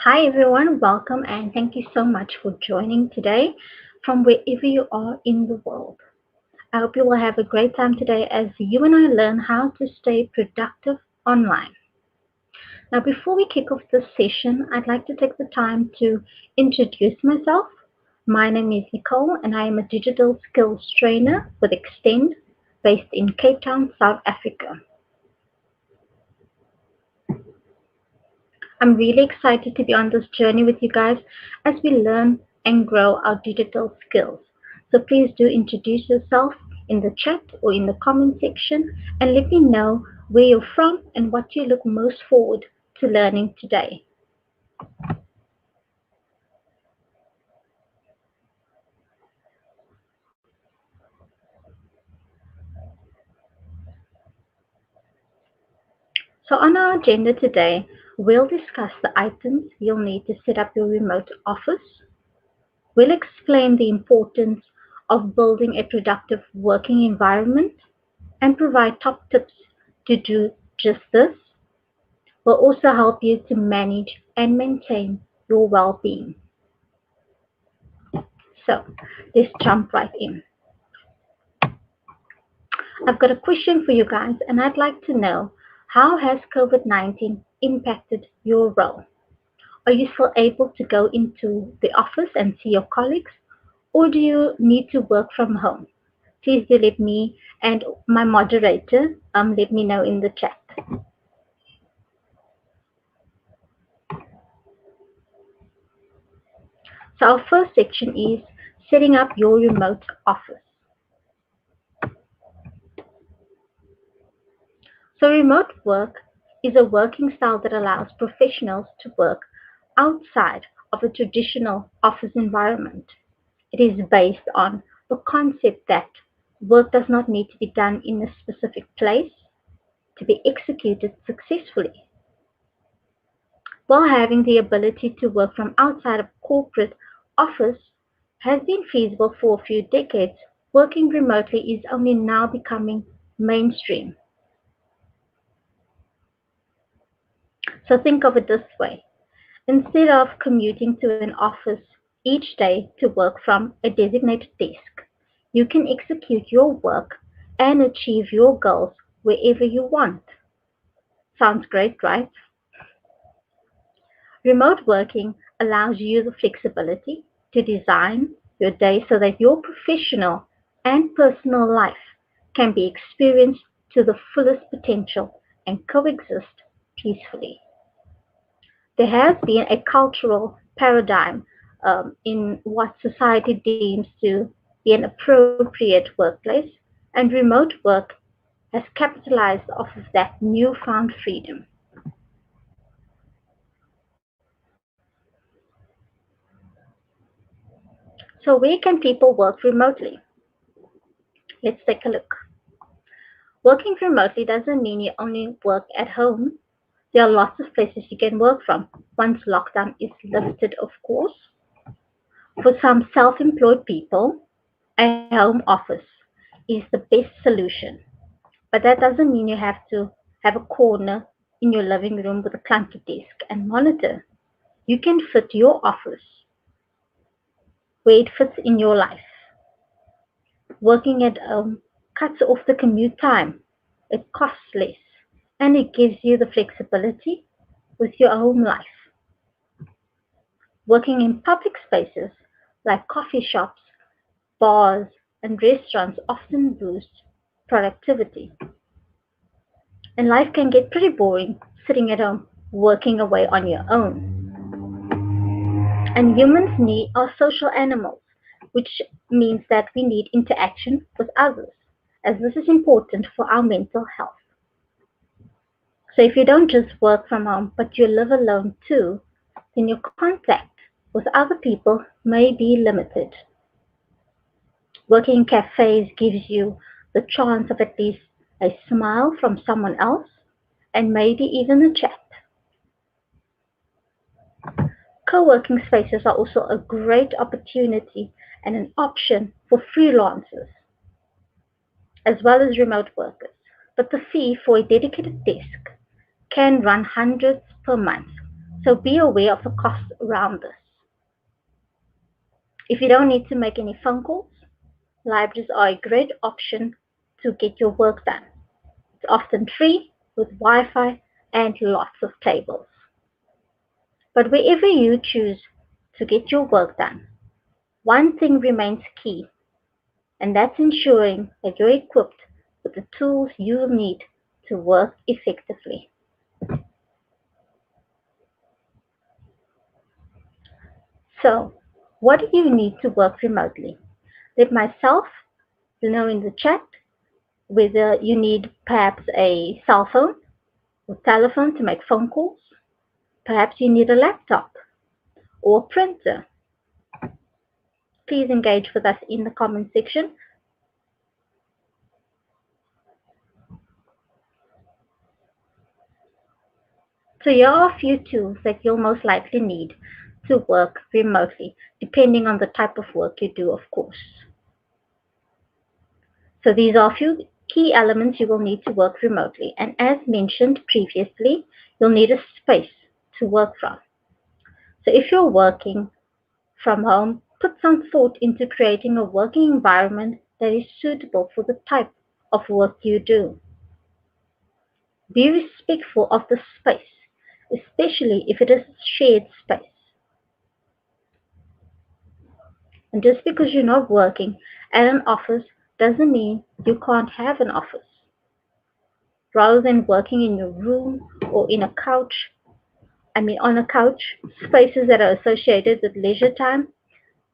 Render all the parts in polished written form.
Hi everyone, welcome and thank you so much for joining today from wherever you are in the world. I hope you will have a great time today as you and I learn how to stay productive online. Now, before we kick off this session, I'd like to take the time to introduce myself. My name is Nicole and I am a digital skills trainer with Extend based in Cape Town, South Africa. I'm really excited to be on this journey with you guys as we learn and grow our digital skills. So please do introduce yourself in the chat or in the comment section and let me know where you're from and what you look most forward to learning today. So on our agenda today, we'll discuss the items you'll need to set up your remote office. We'll explain the importance of building a productive working environment and provide top tips to do just this. Will also help you to manage and maintain your well-being. So let's jump right in. I've got a question for you guys, and I'd like to know, how has COVID-19 impacted your role? Are you still able to go into the office and see your colleagues, or do you need to work from home? Please do let me and my moderator let me know in the chat. So our first section is setting up your remote office. So remote work is a working style that allows professionals to work outside of a traditional office environment. It is based on the concept that work does not need to be done in a specific place to be executed successfully. While having the ability to work from outside of corporate office has been feasible for a few decades, working remotely is only now becoming mainstream. So think of it this way. Instead of commuting to an office each day to work from a designated desk, you can execute your work and achieve your goals wherever you want. Sounds great, right? Remote working allows you the flexibility to design your day so that your professional and personal life can be experienced to the fullest potential and coexist peacefully. There has been a cultural paradigm in what society deems to be an appropriate workplace, and remote work has capitalized off of that newfound freedom. So, where can people work remotely? Let's take a look. Working remotely doesn't mean you only work at home. There are lots of places you can work from once lockdown is lifted, of course. For some self employed people, a home office is the best solution. But that doesn't mean you have to have a corner in your living room with a clunky desk and monitor. You can fit your office where it fits in your life. Working at home cuts off the commute time. It costs less and it gives you the flexibility with your home life. Working in public spaces like coffee shops, bars, and restaurants often boost productivity. And life can get pretty boring sitting at home working away on your own. And humans need are social animals, which means that we need interaction with others, as this is important for our mental health. So if you don't just work from home, but you live alone too, then your contact with other people may be limited. Working in cafes gives you the chance of at least a smile from someone else and maybe even a chat. Co-working spaces are also a great opportunity and an option for freelancers as well as remote workers. But the fee for a dedicated desk can run hundreds per month, So be aware of the costs around this. If you don't need to make any phone calls, libraries are a great option to get your work done. It's often free with Wi-Fi and lots of tables. But wherever you choose to get your work done, one thing remains key, and that's ensuring that you're equipped with the tools you need to work effectively. So, what do you need to work remotely? Let myself know in the chat whether you need perhaps a cell phone or telephone to make phone calls. Perhaps you need a laptop or a printer. Please engage with us in the comment section. So here are a few tools that you'll most likely need to work remotely, depending on the type of work you do, of course. So these are a few key elements you will need to work remotely. And as mentioned previously, you'll need a space to work from. So if you're working from home, put some thought into creating a working environment that is suitable for the type of work you do. Be respectful of the space, especially if it is a shared space. And just because you're not working at an office doesn't mean you can't have an office. Rather than working in your room or on a couch, spaces that are associated with leisure time,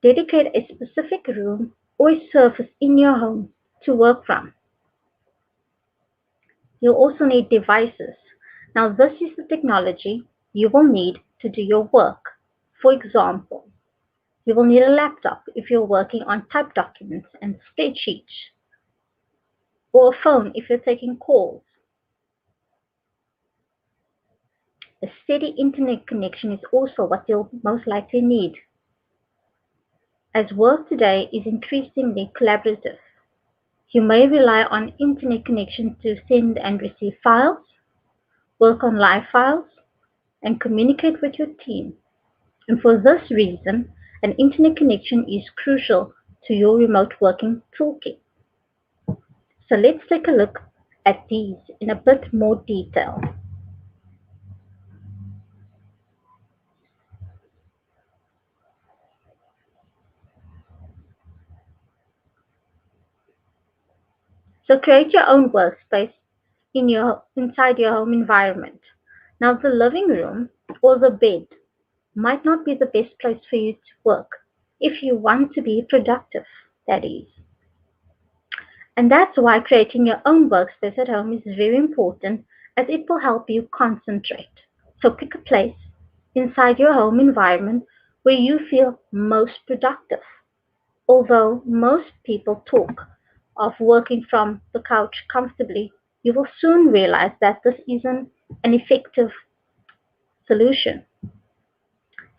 dedicate a specific room or a surface in your home to work from. You'll also need devices. Now, this is the technology you will need to do your work. For example, you will need a laptop if you're working on typed documents and spreadsheets, or a phone if you're taking calls. A steady internet connection is also what you'll most likely need, as work today is increasingly collaborative. You may rely on internet connection to send and receive files, work on live files, and communicate with your team. And for this reason, an internet connection is crucial to your remote working toolkit. So let's take a look at these in a bit more detail. So create your own workspace inside your home environment. Now the living room or the bed might not be the best place for you to work if you want to be productive, that is. And that's why creating your own workspace at home is very important, as it will help you concentrate. So pick a place inside your home environment where you feel most productive. Although most people talk of working from the couch comfortably, you will soon realize that this isn't an effective solution.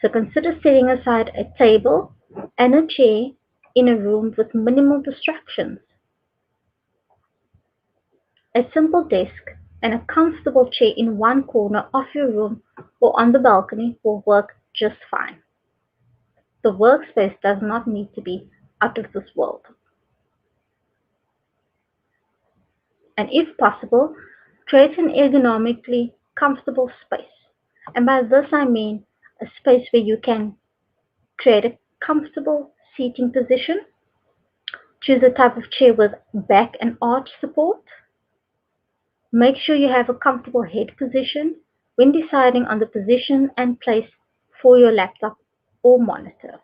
So consider setting aside a table and a chair in a room with minimal distractions. A simple desk and a comfortable chair in one corner of your room or on the balcony will work just fine. The workspace does not need to be out of this world. And if possible, create an ergonomically comfortable space. And by this I mean a space where you can create a comfortable seating position, choose a type of chair with back and arch support, make sure you have a comfortable head position when deciding on the position and place for your laptop or monitor.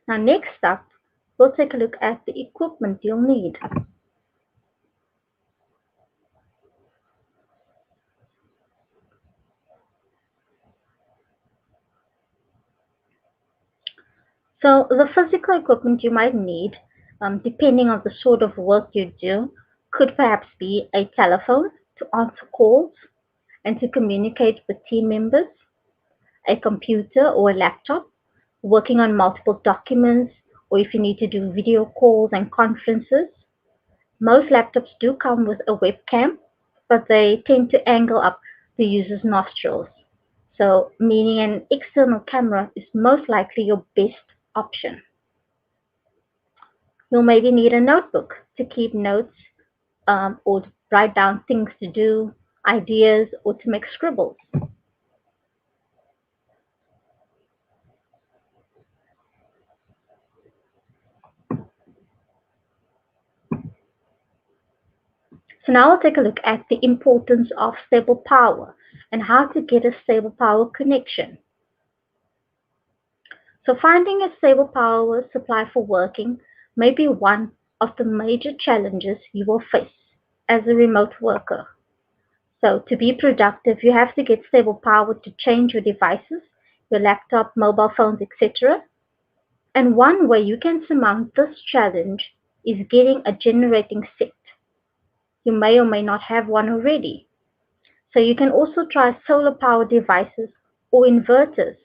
Now next up, we'll take a look at the equipment you'll need. So the physical equipment you might need, depending on the sort of work you do, could perhaps be a telephone to answer calls and to communicate with team members, a computer or a laptop, working on multiple documents, or if you need to do video calls and conferences. Most laptops do come with a webcam, but they tend to angle up the user's nostrils. So, meaning an external camera is most likely your best option. You'll maybe need a notebook to keep notes or to write down things to do, ideas, or to make scribbles. So now we'll take a look at the importance of stable power and how to get a stable power connection. So finding a stable power supply for working may be one of the major challenges you will face as a remote worker. So to be productive, you have to get stable power to change your devices, your laptop, mobile phones, etc. And one way you can surmount this challenge is getting a generating set. You may or may not have one already. So you can also try solar power devices or inverters.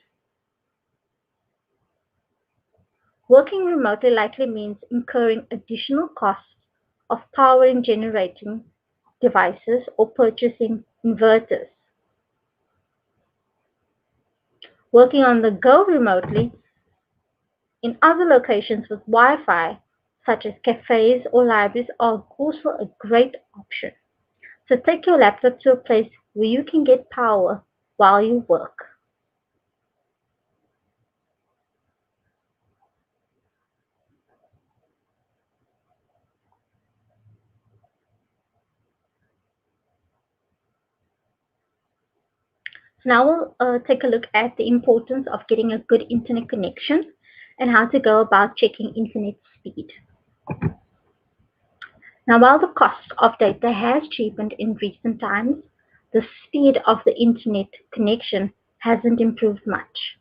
Working remotely likely means incurring additional costs of powering generating devices or purchasing inverters. Working on the go remotely in other locations with Wi-Fi, such as cafes or libraries, are also a great option. So take your laptop to a place where you can get power while you work. So now we'll take a look at the importance of getting a good internet connection and how to go about checking internet speed. Now, while the cost of data has cheapened in recent times, the speed of the internet connection hasn't improved much.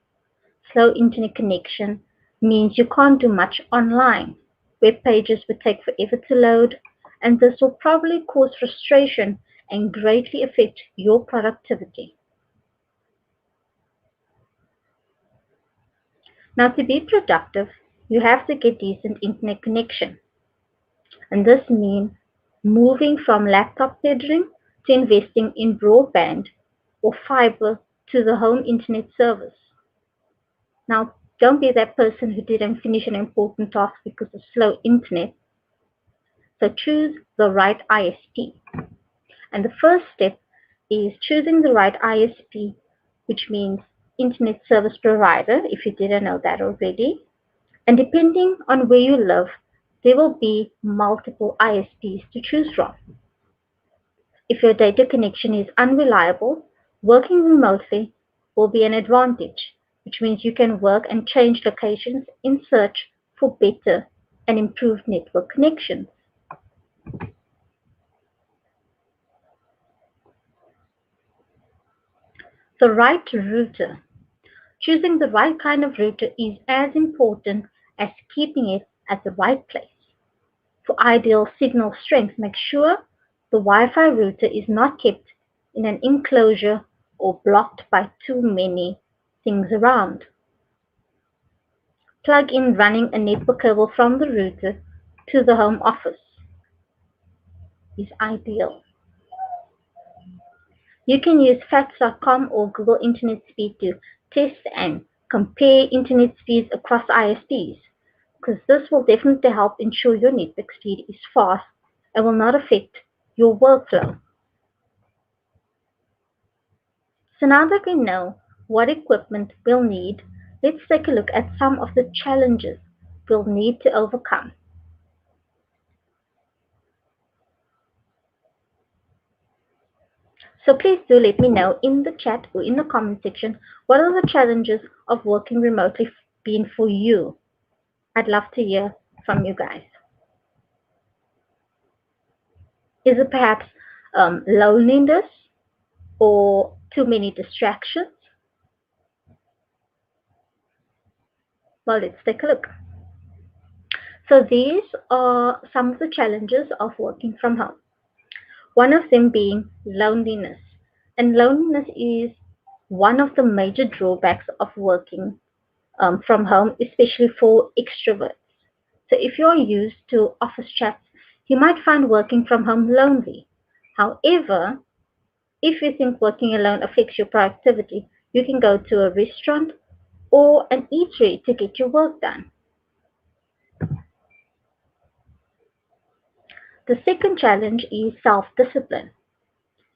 Slow internet connection means you can't do much online. Web pages would take forever to load, and this will probably cause frustration and greatly affect your productivity. Now, to be productive, you have to get decent internet connection, and this means moving from laptop tethering to investing in broadband or fiber to the home internet service. Now, don't be that person who didn't finish an important task because of slow internet. So choose the right ISP. And the first step is choosing the right ISP, which means Internet Service Provider, if you didn't know that already. And depending on where you live, there will be multiple ISPs to choose from. If your data connection is unreliable, working remotely will be an advantage, which means you can work and change locations in search for better and improved network connections. The right router. Choosing the right kind of router is as important as keeping it at the right place. For ideal signal strength, make sure the Wi-Fi router is not kept in an enclosure or blocked by too many things around. Plug in running a network cable from the router to the home office is ideal. You can use facts.com or Google Internet Speed to test and compare internet speeds across ISPs, because this will definitely help ensure your network speed is fast and will not affect your workflow. So now that we know what equipment we'll need, let's take a look at some of the challenges we'll need to overcome. So please do let me know in the chat or in the comment section, what are the challenges of working remotely been for you? I'd love to hear from you guys. Is it perhaps loneliness or too many distractions? Well, let's take a look. So these are some of the challenges of working from home. One of them being loneliness. And loneliness is one of the major drawbacks of working from home, especially for extroverts. So if you're used to office chats, you might find working from home lonely. However, if you think working alone affects your productivity, You can go to a restaurant or an eatery to get your work done. The second challenge is self-discipline.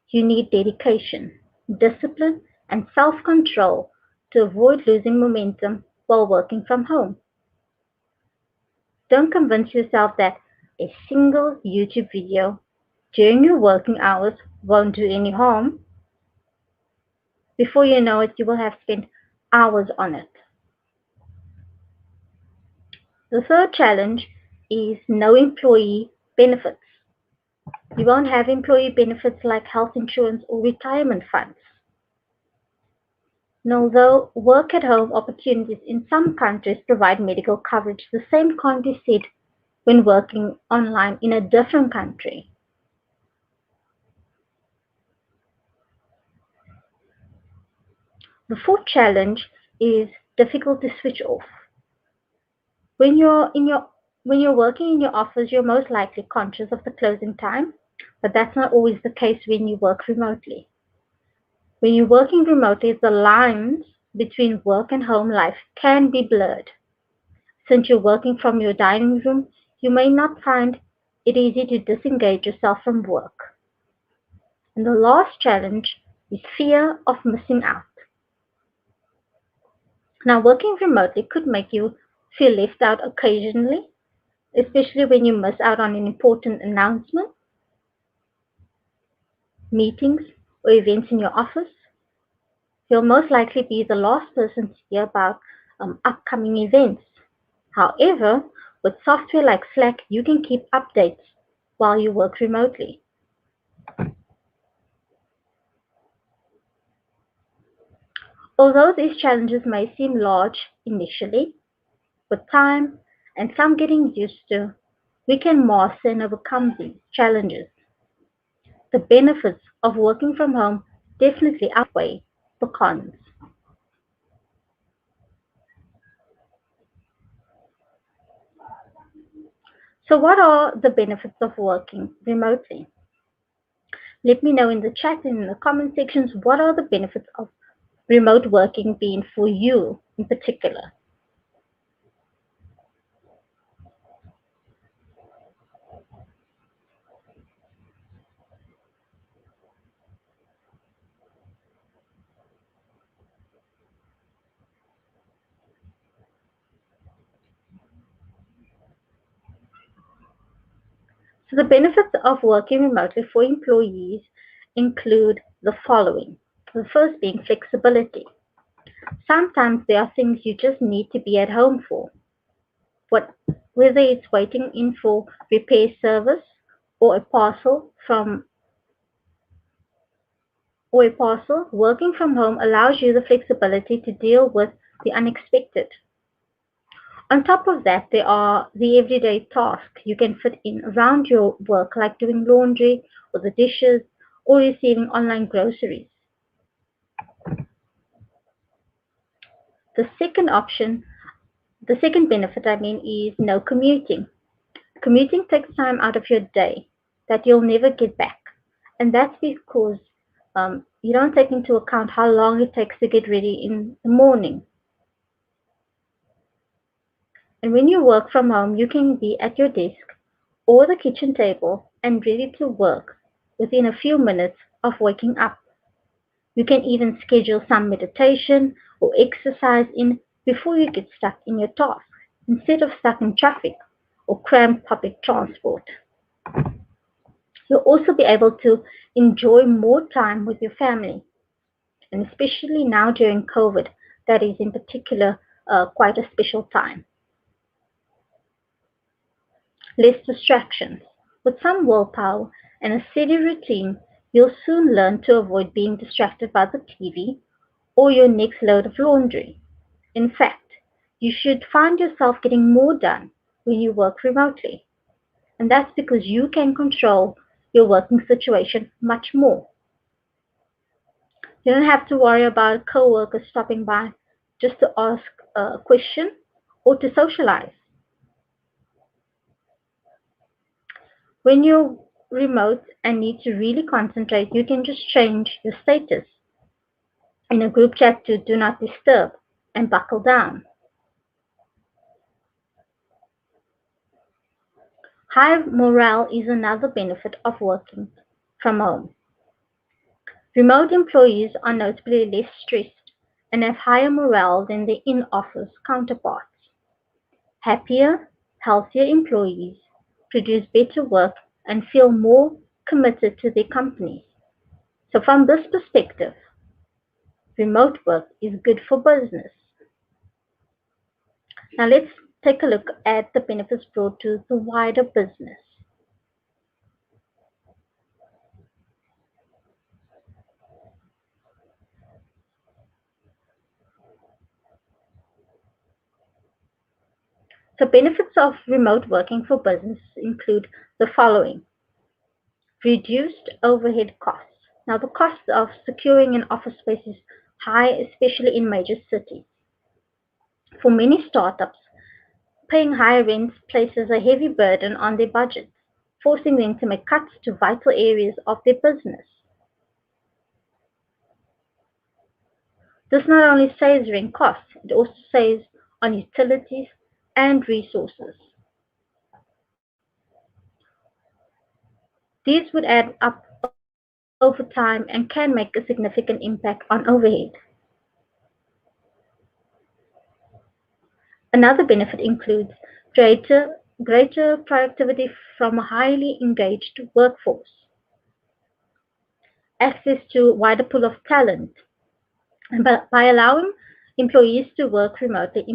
You need dedication, discipline, and self-control to avoid losing momentum while working from home. Don't convince yourself that a single YouTube video during your working hours won't do any harm. Before you know it, you will have spent hours on it. The third challenge is no employee benefits. You won't have employee benefits like health insurance or retirement funds. And although work at home opportunities in some countries provide medical coverage, the same can't be said when working online in a different country. The fourth challenge is difficult to switch off. When you're in your when you're working in your office, you're most likely conscious of the closing time, but that's not always the case when you work remotely. When you're working remotely, the lines between work and home life can be blurred. Since you're working from your dining room, you may not find it easy to disengage yourself from work. And the last challenge is fear of missing out. Now, working remotely could make you feel left out occasionally, especially when you miss out on an important announcement, meetings, or events in your office. You'll most likely be the last person to hear about upcoming events. However, with software like Slack, you can keep updates while you work remotely. Although these challenges may seem large initially, with time and some getting used to, we can master and overcome these challenges. The benefits of working from home definitely outweigh the cons. So, what are the benefits of working remotely? Let me know in the chat and in the comment sections what are the benefits of remote working being for you in particular. So, the benefits of working remotely for employees include the following. The first being flexibility. Sometimes there are things you just need to be at home for. What, whether it's waiting in for repair service or a parcel, working from home allows you the flexibility to deal with the unexpected. On top of that, there are the everyday tasks you can fit in around your work, like doing laundry or the dishes or receiving online groceries. The second option, the second benefit, is no commuting. Commuting takes time out of your day that you'll never get back. And that's because you don't take into account how long it takes to get ready in the morning. And when you work from home, you can be at your desk or the kitchen table and ready to work within a few minutes of waking up. You can even schedule some meditation or exercise in before you get stuck in your task instead of stuck in traffic or cramped public transport. You'll also be able to enjoy more time with your family, and especially now during COVID, that is in particular quite a special time. Less distractions. With some willpower and a steady routine, you'll soon learn to avoid being distracted by the TV or your next load of laundry. In fact, you should find yourself getting more done when you work remotely. And that's because you can control your working situation much more. You don't have to worry about coworkers stopping by just to ask a question or to socialize. When you're remote and need to really concentrate, you can just change your status. in a group chat to do not disturb and buckle down. High morale is another benefit of working from home. Remote employees are notably less stressed and have higher morale than their in-office counterparts. Happier, healthier employees produce better work and feel more committed to their companies. So from this perspective, remote work is good for business. Now let's take a look at the benefits brought to the wider business. So benefits of remote working for business include the following: reduced overhead costs. Now the cost of securing an office space is high, especially in major cities. For many startups, paying high rents places a heavy burden on their budgets, forcing them to make cuts to vital areas of their business. This not only saves rent costs, it also saves on utilities and resources. These would add up over time and can make a significant impact on overhead. Another benefit includes greater productivity from a highly engaged workforce, access to a wider pool of talent, and by allowing employees to work remotely,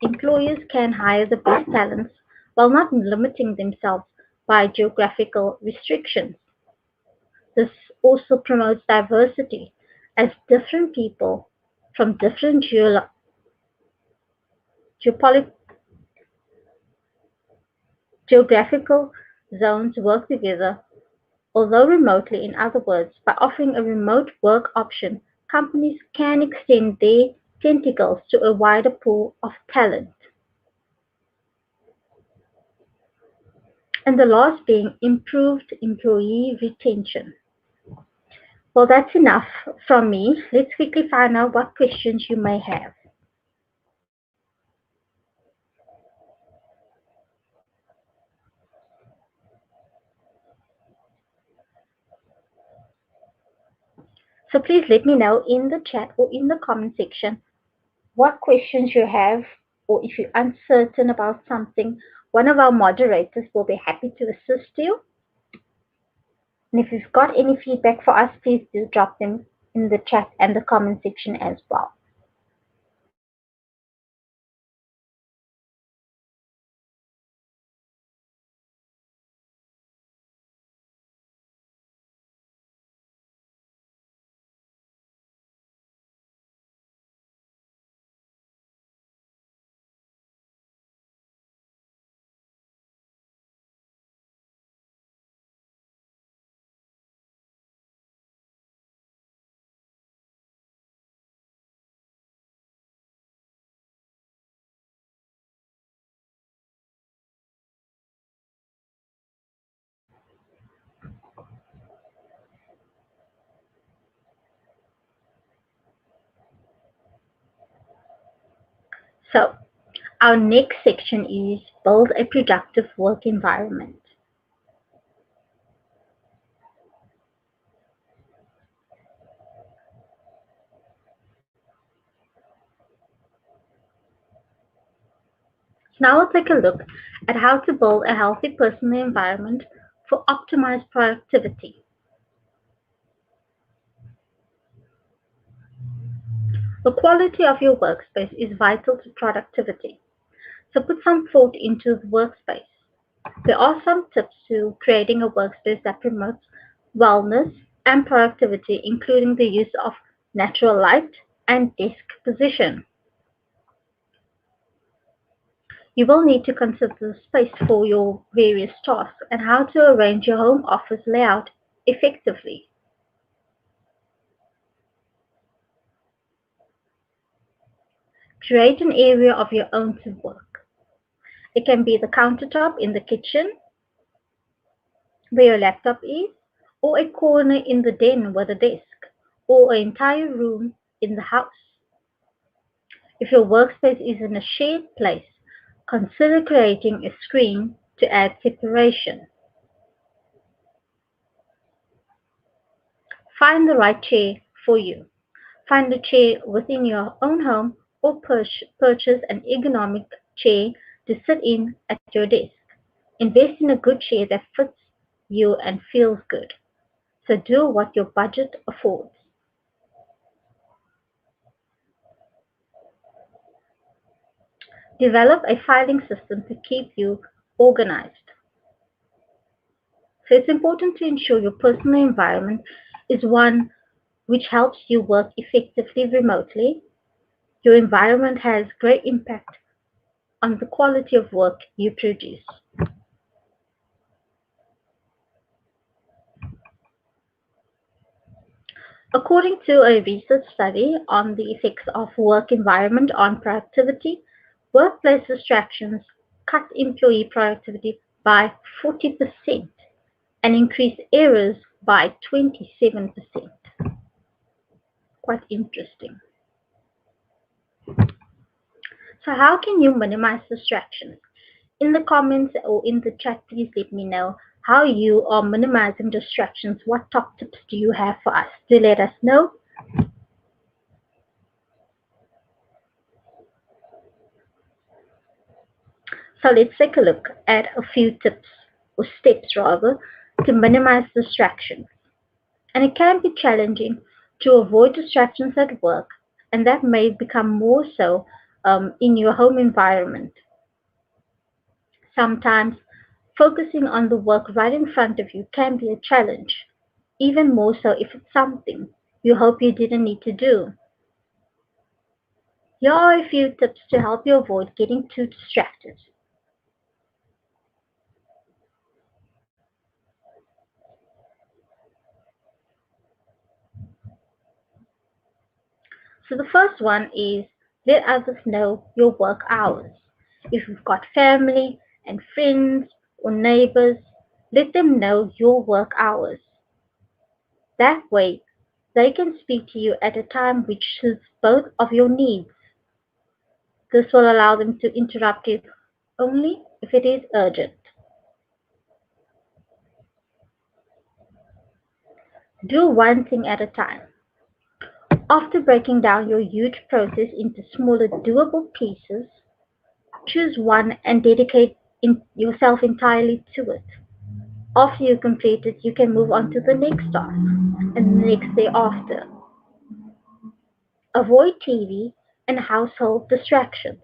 employers can hire the best talents while not limiting themselves by geographical restrictions. This also promotes diversity, as different people from different geopolit- geographical zones work together, although remotely. In other words, by offering a remote work option, companies can extend their tentacles to a wider pool of talent. And the last being improved employee retention. Well, that's enough from me. Let's quickly find out what questions you may have. So please let me know in the chat or in the comment section what questions you have, or if you're uncertain about something. One of our moderators will be happy to assist you. And if you've got any feedback for us, please do drop them in the chat and the comment section as well. So our next section is build a productive work environment. Now we'll take a look at how to build a healthy personal environment for optimized productivity. The quality of your workspace is vital to productivity, so put some thought into the workspace. There are some tips to creating a workspace that promotes wellness and productivity, including the use of natural light and desk position. You will need to consider the space for your various tasks and how to arrange your home office layout effectively. Create an area of your own to work. It can be the countertop in the kitchen where your laptop is, or a corner in the den with a desk, or an entire room in the house. If your workspace is in a shared place, consider creating a screen to add separation. Find the right chair for you. Find a chair within your own home or purchase an ergonomic chair to sit in at your desk. Invest in a good chair that fits you and feels good. So do what your budget affords. Develop a filing system to keep you organized. So it's important to ensure your personal environment is one which helps you work effectively remotely. Your environment has great impact on the quality of work you produce. According to a research study on the effects of work environment on productivity, workplace distractions cut employee productivity by 40% and increase errors by 27%. Quite interesting. So how can you minimize distractions? In the comments or in the chat, please let me know how you are minimizing distractions. What top tips do you have for us? Do let us know. So let's take a look at a few tips or steps rather to minimize distractions. And it can be challenging to avoid distractions at work, and that may become more so in your home environment. Sometimes focusing on the work right in front of you can be a challenge, even more so if it's something you hope you didn't need to do. Here are a few tips to help you avoid getting too distracted. So the first one is let others know your work hours. If you've got family and friends or neighbors, let them know your work hours. That way, they can speak to you at a time which suits both of your needs. This will allow them to interrupt you only if it is urgent. Do one thing at a time. After breaking down your huge process into smaller, doable pieces, choose one and dedicate yourself entirely to it. After you complete it, you can move on to the next task and the next day after. Avoid TV and household distractions.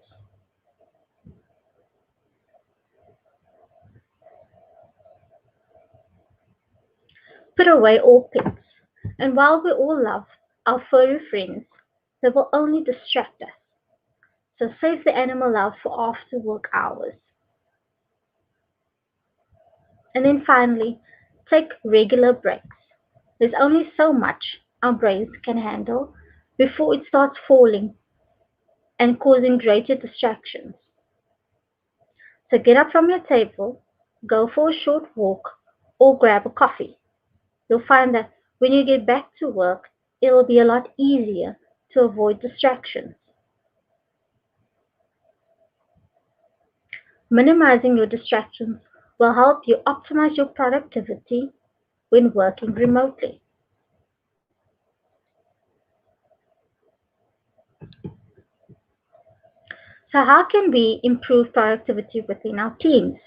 Put away all pets. And while we all love our furry friends, they will only distract us. So save the animal love for after work hours. And then finally, take regular breaks. There's only so much our brains can handle before it starts falling and causing greater distractions. So get up from your table, go for a short walk, or grab a coffee. You'll find that when you get back to work, it'll be a lot easier to avoid distractions. Minimizing your distractions will help you optimize your productivity when working remotely. So, how can we improve productivity within our teams?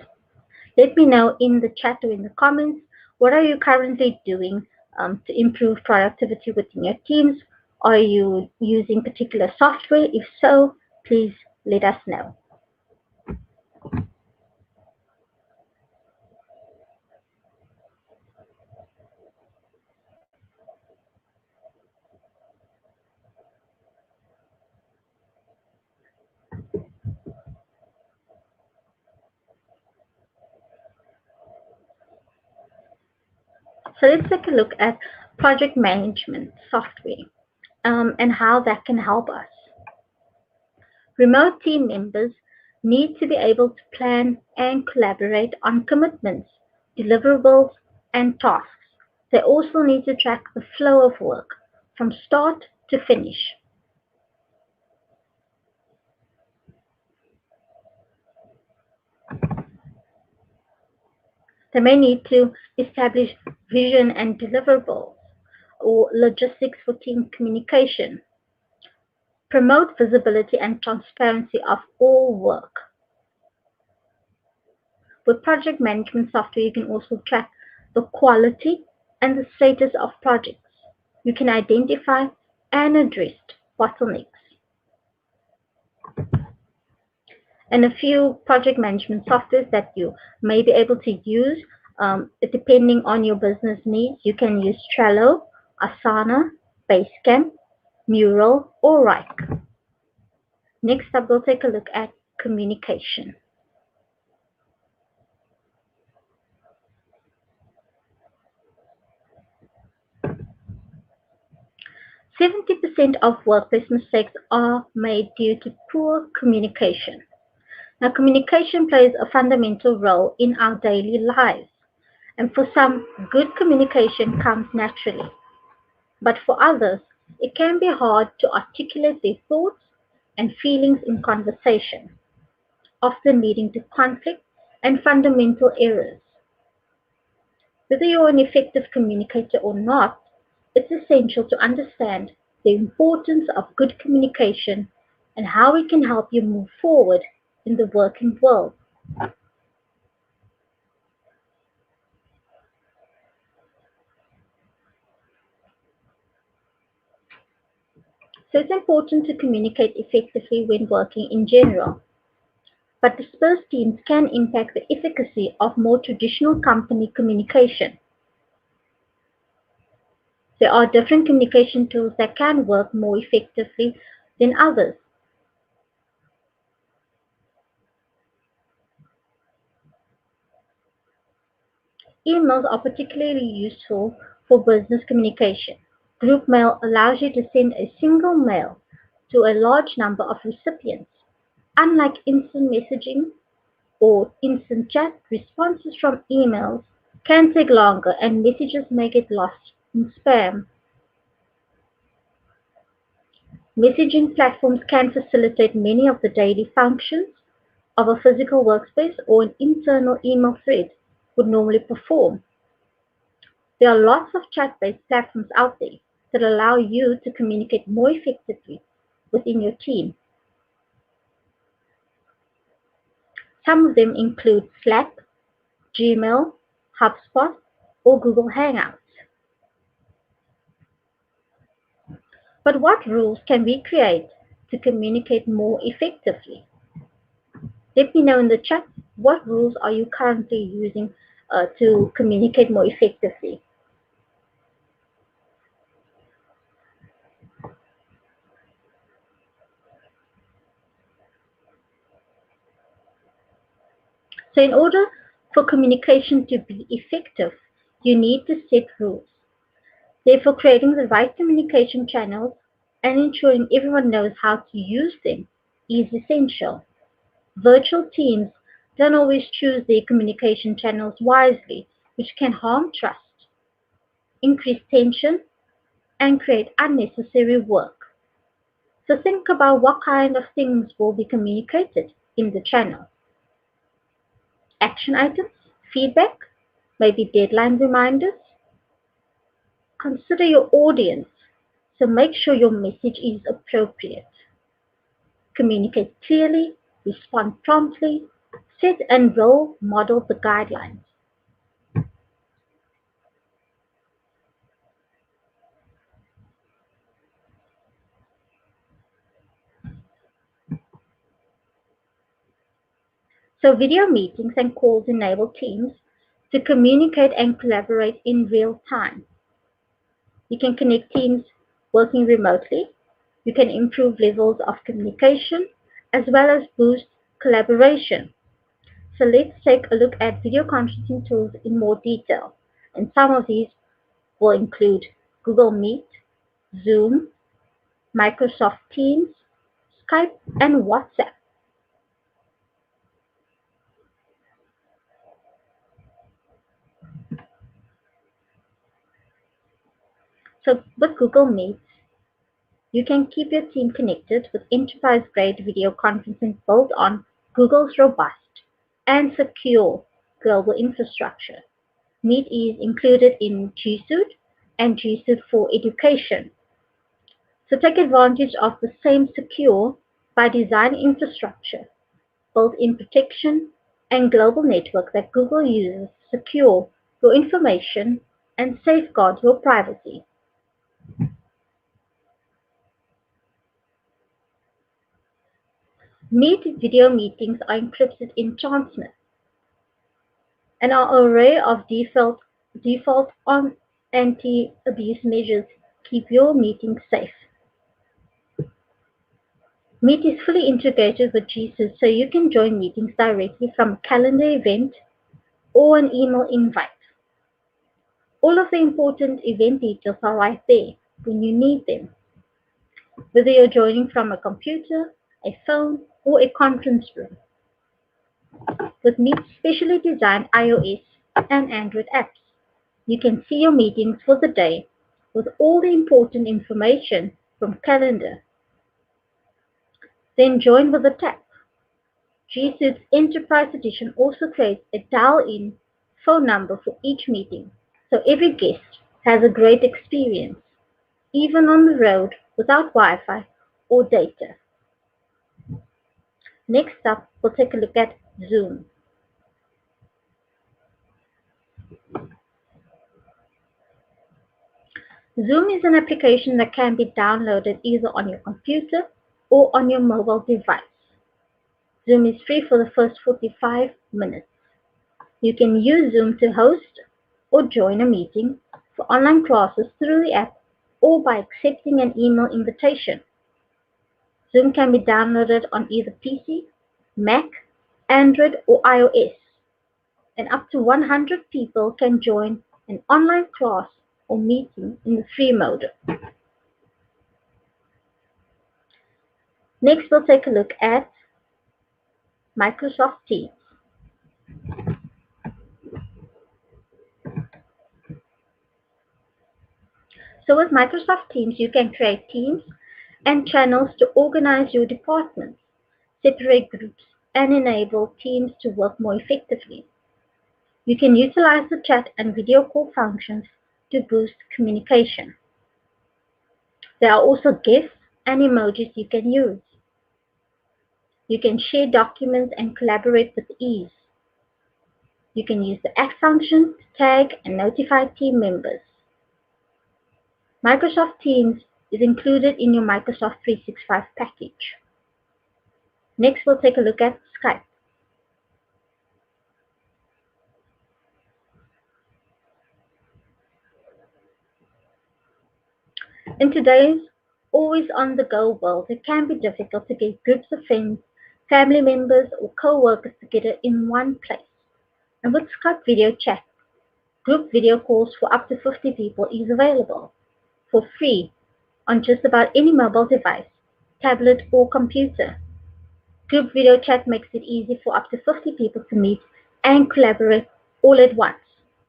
Let me know in the chat or in the comments what are you currently doing to improve productivity within your teams? Are you using particular software? If so, please let us know. So let's take a look at project management software and how that can help us. Remote team members need to be able to plan and collaborate on commitments, deliverables, and tasks. They also need to track the flow of work from start to finish. They may need to establish vision and deliverables or logistics for team communication, promote visibility and transparency of all work. With project management software, you can also track the quality and the status of projects. You can identify and address bottlenecks. And a few project management softwares that you may be able to use depending on your business needs. You can use Trello, Asana, Basecamp, Mural, or Rike. Next up, we'll take a look at communication. 70% of workplace mistakes are made due to poor communication. Now, communication plays a fundamental role in our daily lives, and for some, good communication comes naturally. But for others, it can be hard to articulate their thoughts and feelings in conversation, often leading to conflict and fundamental errors. Whether you're an effective communicator or not, it's essential to understand the importance of good communication and how it can help you move forward in the working world. So it's important to communicate effectively when working in general. But dispersed teams can impact the efficacy of more traditional company communication. There are different communication tools that can work more effectively than others. Emails are particularly useful for business communication. Group mail allows you to send a single mail to a large number of recipients. Unlike instant messaging or instant chat, responses from emails can take longer and messages may get lost in spam. Messaging platforms can facilitate many of the daily functions of a physical workspace or an internal email thread would normally perform. There are lots of chat-based platforms out there that allow you to communicate more effectively within your team. Some of them include Slack, Gmail, HubSpot, or Google Hangouts. But what rules can we create to communicate more effectively? Let me know in the chat what rules are you currently using to communicate more effectively. So in order for communication to be effective, you need to set rules. Therefore, creating the right communication channels and ensuring everyone knows how to use them is essential. Virtual teams don't always choose their communication channels wisely, which can harm trust, increase tension, and create unnecessary work. So think about what kind of things will be communicated in the channel. Action items, feedback, maybe deadline reminders. Consider your audience, so make sure your message is appropriate. Communicate clearly, respond promptly, set and role model the guidelines. So video meetings and calls enable teams to communicate and collaborate in real time. You can connect teams working remotely. You can improve levels of communication as well as boost collaboration. So let's take a look at video conferencing tools in more detail. And some of these will include Google Meet, Zoom, Microsoft Teams, Skype, and WhatsApp. So with Google Meet, you can keep your team connected with enterprise-grade video conferencing built on Google's robust and secure global infrastructure. Meet is included in G Suite and G Suite for Education. So take advantage of the same secure by design infrastructure, built-in protection, and global network that Google uses to secure your information and safeguard your privacy. Meet video meetings are encrypted in Transnet and our array of default on anti-abuse measures keep your meetings safe. Meet is fully integrated with G Suite so you can join meetings directly from a calendar event or an email invite. All of the important event details are right there when you need them, whether you're joining from a computer, a phone, or a conference room. With Meet's specially designed iOS and Android apps, you can see your meetings for the day with all the important information from calendar. Then join with a tap. G Suite's Enterprise Edition also creates a dial-in phone number for each meeting, so every guest has a great experience, even on the road without Wi-Fi or data. Next up, we'll take a look at Zoom. Zoom is an application that can be downloaded either on your computer or on your mobile device. Zoom is free for the first 45 minutes. You can use Zoom to host or join a meeting for online classes through the app or by accepting an email invitation. Zoom can be downloaded on either PC, Mac, Android, or iOS, and up to 100 people can join an online class or meeting in the free mode. Next, we'll take a look at Microsoft Teams. So with Microsoft Teams, you can create teams and channels to organize your departments, separate groups, and enable teams to work more effectively. You can utilize the chat and video call functions to boost communication. There are also GIFs and emojis you can use. You can share documents and collaborate with ease. You can use the add function to tag and notify team members. Microsoft Teams is included in your Microsoft 365 package. Next, we'll take a look at Skype. In today's always on the go world, it can be difficult to get groups of friends, family members, or co-workers together in one place. And with Skype video chat, group video calls for up to 50 people is available for free on just about any mobile device, tablet, or computer. Group video chat makes it easy for up to 50 people to meet and collaborate all at once.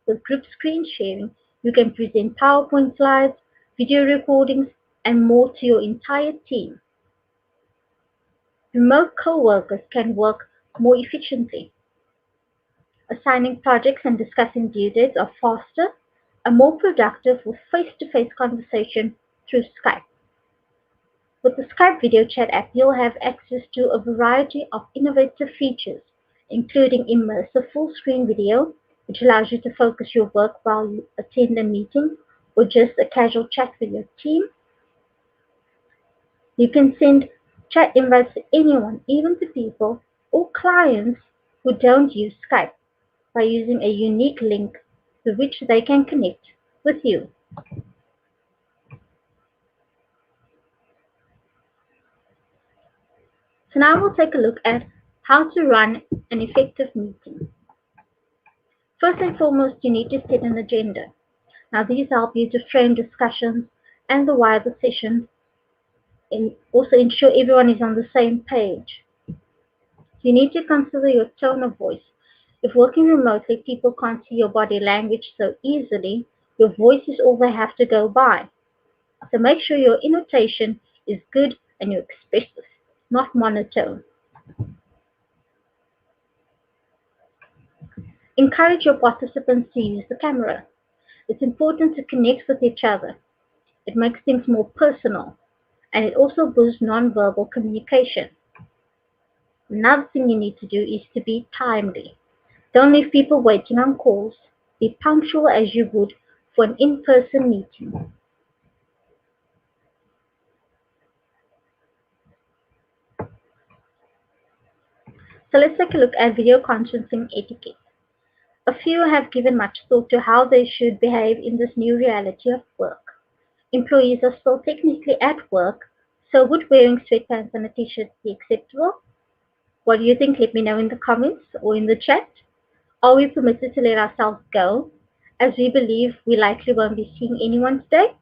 With group screen sharing, you can present PowerPoint slides, video recordings, and more to your entire team. Remote co-workers can work more efficiently. Assigning projects and discussing due dates are faster and more productive with face-to-face conversation through Skype. With the Skype video chat app, you'll have access to a variety of innovative features, including immersive full-screen video, which allows you to focus your work while you attend a meeting, or just a casual chat with your team. You can send chat invites to anyone, even to people or clients who don't use Skype, by using a unique link through which they can connect with you. So now we'll take a look at how to run an effective meeting. First and foremost, you need to set an agenda. Now these help you to frame discussions and the wider session and also ensure everyone is on the same page. You need to consider your tone of voice. If working remotely, people can't see your body language so easily, your voice is all they have to go by. So make sure your intonation is good and you're expressive, not monotone. Encourage your participants to use the camera. It's important to connect with each other. It makes things more personal, and it also boosts nonverbal communication. Another thing you need to do is to be timely. Don't leave people waiting on calls. Be punctual as you would for an in-person meeting. So let's take a look at video conferencing etiquette. A few have given much thought to how they should behave in this new reality of work. Employees are still technically at work, so would wearing sweatpants and a t-shirt be acceptable? What do you think? Let me know in the comments or in the chat. Are we permitted to let ourselves go, as we believe we likely won't be seeing anyone today?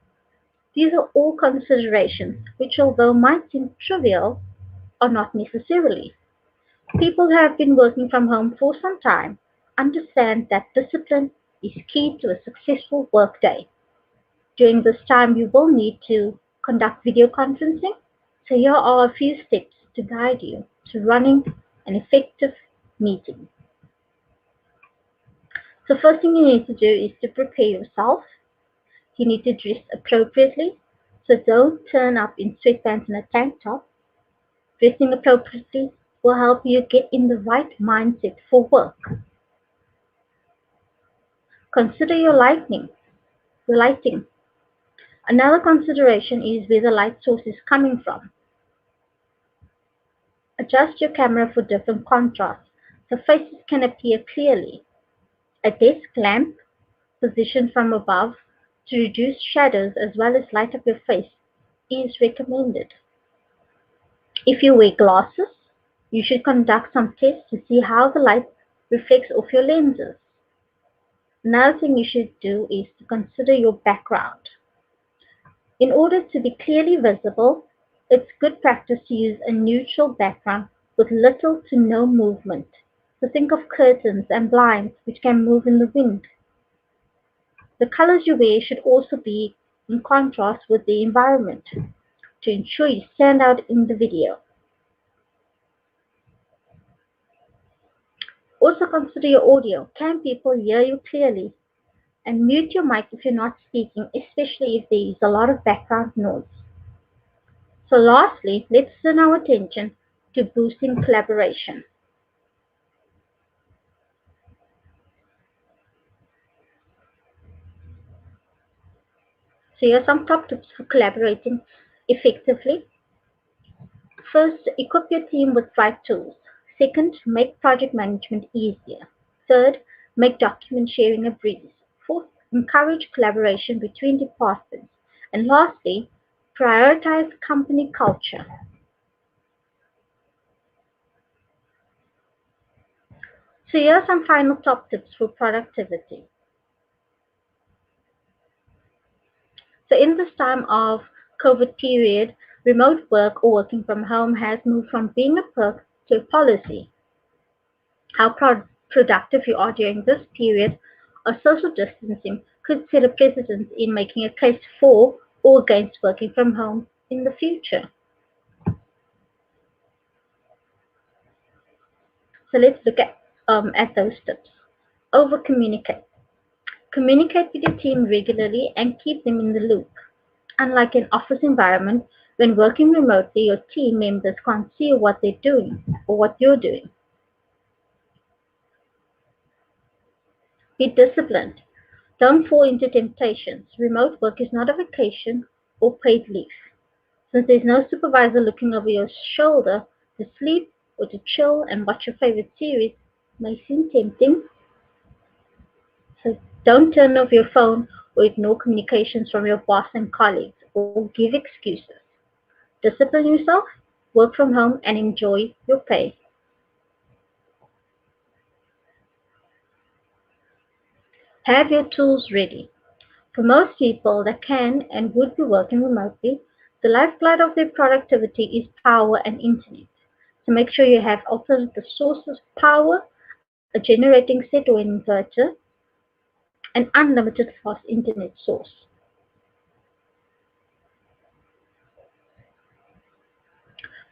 These are all considerations which, although might seem trivial, are not necessarily. People who have been working from home for some time understand that discipline is key to a successful workday. During this time, you will need to conduct video conferencing, so here are a few steps to guide you to running an effective meeting. So first thing you need to do is to prepare yourself. You need to dress appropriately, so don't turn up in sweatpants and a tank top. Dressing appropriately will help you get in the right mindset for work. Consider your lighting. Another consideration is where the light source is coming from. Adjust your camera for different contrasts so faces can appear clearly. A desk lamp positioned from above to reduce shadows as well as light up your face is recommended. If you wear glasses, you should conduct some tests to see how the light reflects off your lenses. Another thing you should do is to consider your background. In order to be clearly visible, it's good practice to use a neutral background with little to no movement. So think of curtains and blinds which can move in the wind. The colors you wear should also be in contrast with the environment to ensure you stand out in the video. Also consider your audio. Can people hear you clearly? And mute your mic if you're not speaking, especially if there is a lot of background noise. So lastly, let's turn our attention to boosting collaboration. So here are some top tips for collaborating effectively. First, equip your team with right tools. Second, make project management easier. Third, make document sharing a breeze. Fourth, encourage collaboration between departments. And lastly, prioritize company culture. So here are some final top tips for productivity. So in this time of COVID period, remote work or working from home has moved from being a perk to a policy. How productive you are during this period of social distancing could set a precedent in making a case for or against working from home in the future. So let's look at those tips. Over communicate. Communicate with your team regularly and keep them in the loop. Unlike an office environment, when working remotely, your team members can't see what they're doing or what you're doing. Be disciplined. Don't fall into temptations. Remote work is not a vacation or paid leave. Since there's no supervisor looking over your shoulder, to sleep or to chill and watch your favorite series may seem tempting. So don't turn off your phone or ignore communications from your boss and colleagues or give excuses. Discipline yourself, work from home, and enjoy your pay. Have your tools ready. For most people that can and would be working remotely, the lifeblood of their productivity is power and internet. So make sure you have alternative sources of power, a generating set or inverter, an unlimited fast internet source.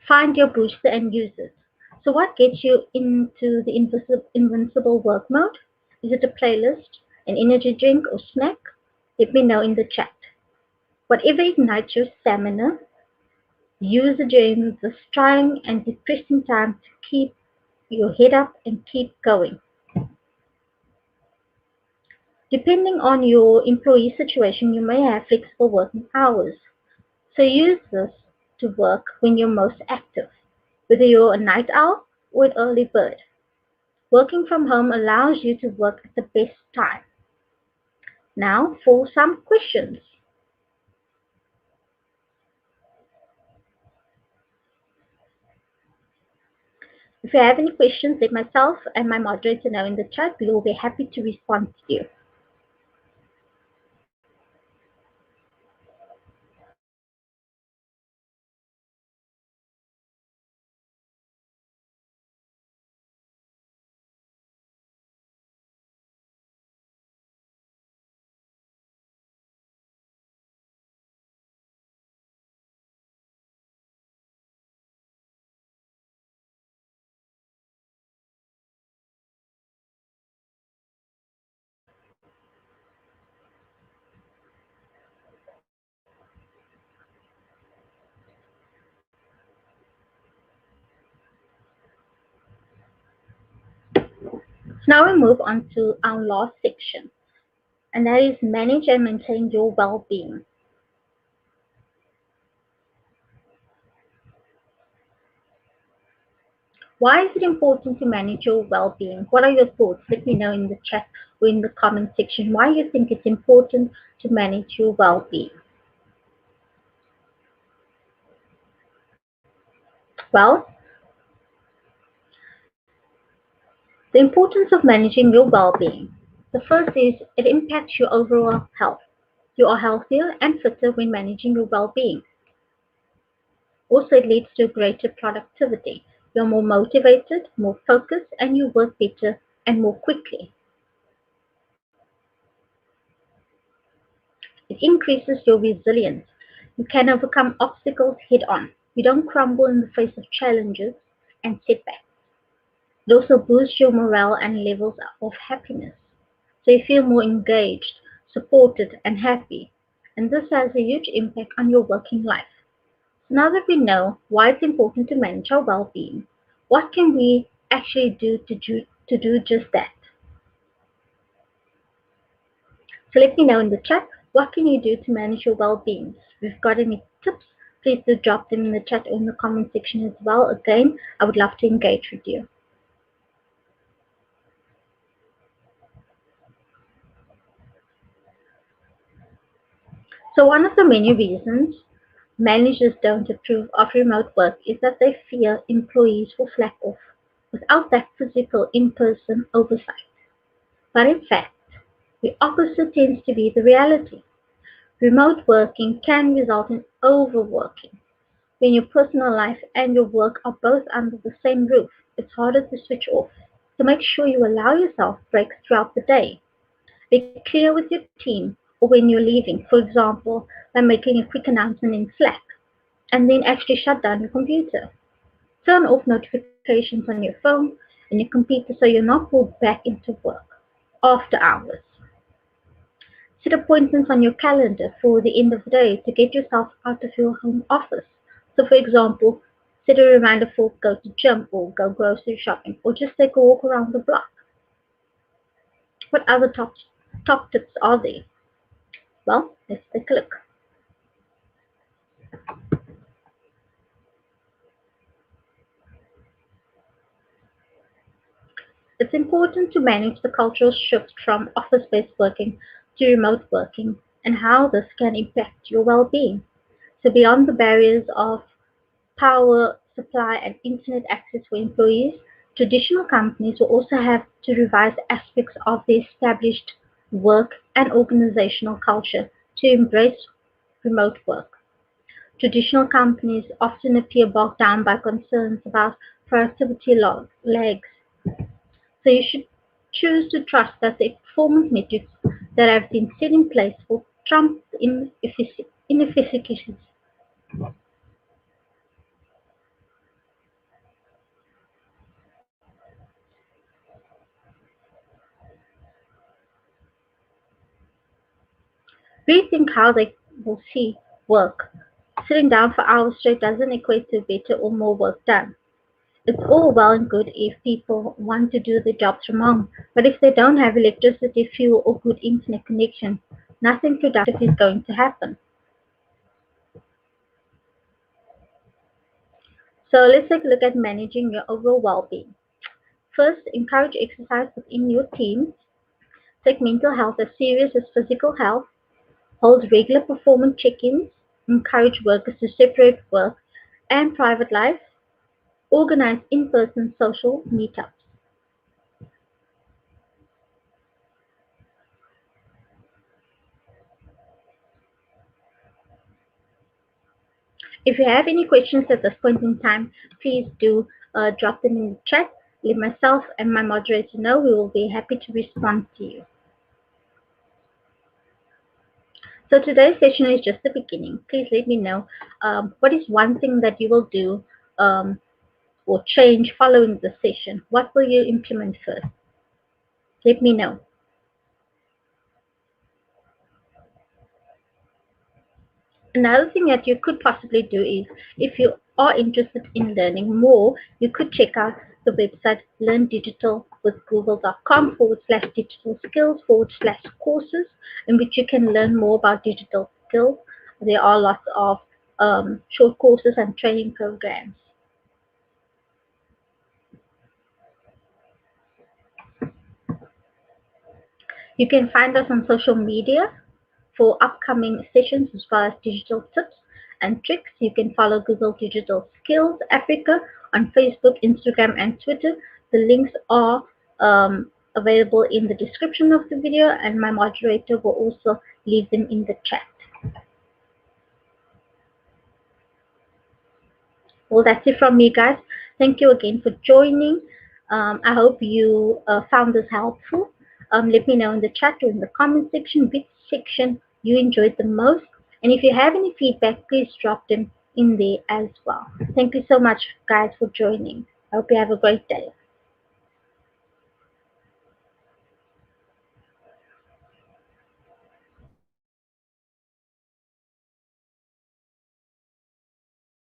Find your booster and use it. So what gets you into the invincible work mode? Is it a playlist, an energy drink, or snack? Let me know in the chat. Whatever ignites your stamina, use it during this trying and depressing time to keep your head up and keep going. Depending on your employee situation, you may have flexible working hours. So use this to work when you're most active, whether you're a night owl or an early bird. Working from home allows you to work at the best time. Now for some questions. If you have any questions, let myself and my moderator know in the chat. We will be happy to respond to you. So now we move on to our last section, and that is manage and maintain your well-being. Why is it important to manage your well-being? What are your thoughts? Let me know in the chat or in the comment section why you think it's important to manage your well-being. Well, the importance of managing your well-being. The first is it impacts your overall health. You are healthier and fitter when managing your well-being. Also, it leads to greater productivity. You're more motivated, more focused, and you work better and more quickly. It increases your resilience. You can overcome obstacles head on. You don't crumble in the face of challenges and setbacks. It also boosts your morale and levels of happiness. So you feel more engaged, supported, and happy. And this has a huge impact on your working life. So now that we know why it's important to manage our well-being, what can we actually do just that? So let me know in the chat, what can you do to manage your well-being? If you've got any tips, please do drop them in the chat or in the comment section as well. Again, I would love to engage with you. So one of the many reasons managers don't approve of remote work is that they fear employees will slack off without that physical in-person oversight. But in fact, the opposite tends to be the reality. Remote working can result in overworking. When your personal life and your work are both under the same roof, it's harder to switch off. So make sure you allow yourself breaks throughout the day. Be clear with your team or when you're leaving, for example, by making a quick announcement in Slack, and then actually shut down your computer. Turn off notifications on your phone and your computer so you're not pulled back into work after hours. Set appointments on your calendar for the end of the day to get yourself out of your home office. So, for example, set a reminder for go to gym or go grocery shopping or just take a walk around the block. What other top tips are there? Well, let's take a look. It's important to manage the cultural shift from office-based working to remote working and how this can impact your well-being. So beyond the barriers of power supply and internet access for employees, traditional companies will also have to revise aspects of their established work and organizational culture to embrace remote work. Traditional companies often appear bogged down by concerns about productivity lags, so you should choose to trust that the performance metrics that have been set in place will trump inefficiencies. Rethink how they will see work. Sitting down for hours straight doesn't equate to better or more work done. It's all well and good if people want to do the jobs from home, but if they don't have electricity, fuel, or good internet connection, nothing productive is going to happen. So let's take a look at managing your overall well-being. First, encourage exercise within your team. Take mental health as serious as physical health. Hold regular performance check-ins. Encourage workers to separate work and private life. Organize in-person social meetups. If you have any questions at this point in time, please do drop them in the chat. Let myself and my moderator know. We will be happy to respond to you. So today's session is just the beginning. Please let me know what is one thing that you will do or change following the session. What will you implement first? Let me know. Another thing that you could possibly do is, if you are interested in learning more, you could check out the website learndigitalwithgoogle.com/digital skills/courses, in which you can learn more about digital skills. There are lots of short courses and training programs. You can find us on social media for upcoming sessions as well as digital tips and tricks. You can follow Google Digital Skills Africa on Facebook, Instagram, and Twitter. The links are available in the description of the video, and my moderator will also leave them in the chat. Well, that's it from me, guys. Thank you again for joining. I hope you found this helpful. Let me know in the chat or in the comment section which section you enjoyed the most. And if you have any feedback, please drop them in there as well. Thank you so much, guys, for joining. I hope you have a great day.